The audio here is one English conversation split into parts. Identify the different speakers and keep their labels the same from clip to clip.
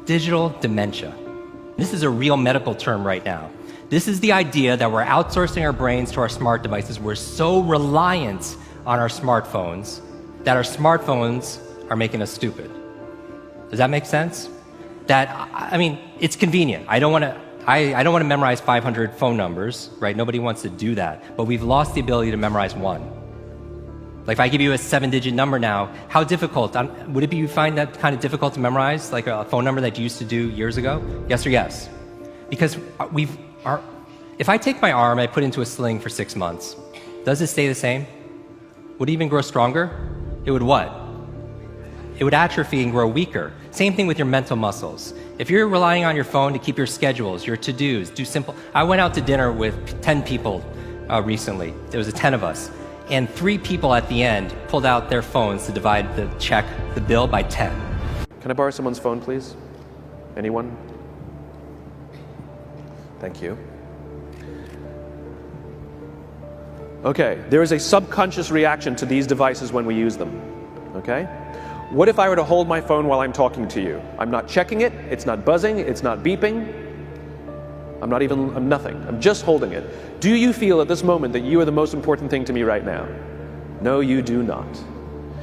Speaker 1: digital dementia. This is a real medical term right now. This is the idea that we're outsourcing our brains to our smart devices. We're so reliant on our smartphones that our smartphones are making us stupid. Does that make sense? I mean, it's convenient. I don't want to memorize 500 phone numbers, right? Nobody wants to do that. But we've lost the ability to memorize one. Like if I give you a 7-digit number now, how difficult? Would it be you find that kind of difficult to memorize, like a phone number that you used to do years ago? Yes or yes? Because if I take my arm, I put it into a sling for 6 months, does it stay the same? Would it even grow stronger? It would what? It would atrophy and grow weaker. Same thing with your mental muscles. If you're relying on your phone to keep your schedules, your to-dos, I went out to dinner with 10 people recently. There was 10 of us. And 3 people at the end pulled out their phones to divide the bill by 10.
Speaker 2: Can I borrow someone's phone, please? Anyone? Thank you. Okay, there is a subconscious reaction to these devices when we use them. Okay? What if I were to hold my phone while I'm talking to you? I'm not checking it, it's not buzzing, it's not beeping. I'm nothing. I'm just holding it. Do you feel at this moment that you are the most important thing to me right now? No, you do not.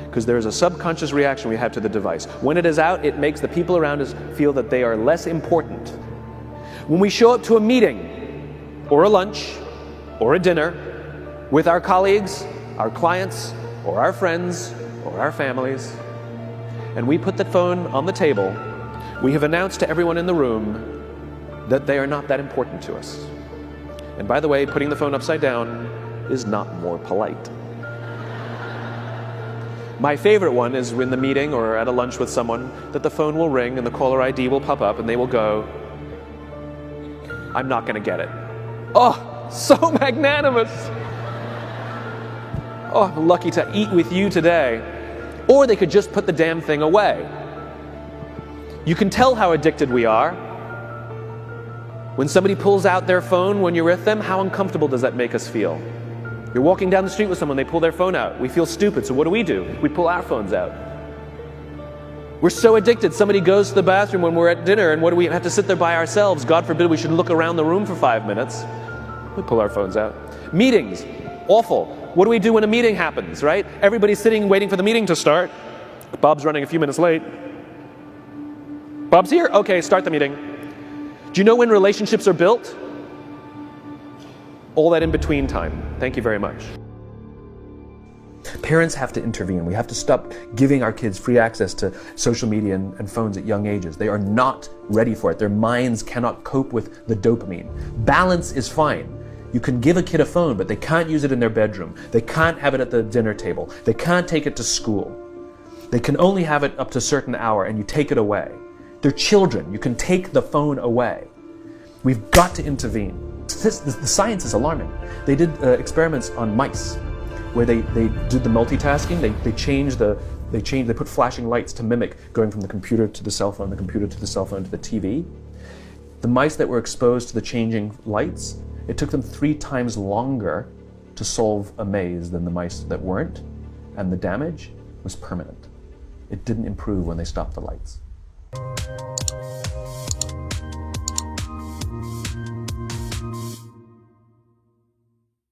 Speaker 2: Because there is a subconscious reaction we have to the device. When it is out, it makes the people around us feel that they are less important. When we show up to a meeting, or a lunch, or a dinner, with our colleagues, our clients, or our friends, or our families, and we put the phone on the table, we have announced to everyone in the room that they are not that important to us. And by the way, putting the phone upside down is not more polite. My favorite one is in the meeting or at a lunch with someone that the phone will ring and the caller ID will pop up and they will go, I'm not going to get it. Oh, so magnanimous. Oh, I'm lucky to eat with you today. Or they could just put the damn thing away. You can tell how addicted we are. When somebody pulls out their phone when you're with them, how uncomfortable does that make us feel? You're walking down the street with someone, they pull their phone out. We feel stupid, so what do? We pull our phones out. We're so addicted. Somebody goes to the bathroom when we're at dinner, and what do we have to sit there by ourselves? God forbid we should look around the room for 5 minutes. We pull our phones out. Meetings, awful. What do we do when a meeting happens, right? Everybody's sitting waiting for the meeting to start. Bob's running a few minutes late. Bob's here? Okay, start the meeting. Do you know when relationships are built? All that in between time. Thank you very much. Parents have to intervene. We have to stop giving our kids free access to social media and phones at young ages. They are not ready for it. Their minds cannot cope with the dopamine. Balance is fine. You can give a kid a phone, but they can't use it in their bedroom. They can't have it at the dinner table. They can't take it to school. They can only have it up to a certain hour, and you take it away. They're children. You can take the phone away. We've got to intervene. The science is alarming. They did experiments on mice where they did the multitasking. They put flashing lights to mimic going from the computer to the cell phone, the computer to the cell phone to the TV. The mice that were exposed to the changing lights, it took them 3 times longer to solve a maze than the mice that weren't, and the damage was permanent. It didn't improve when they stopped the lights.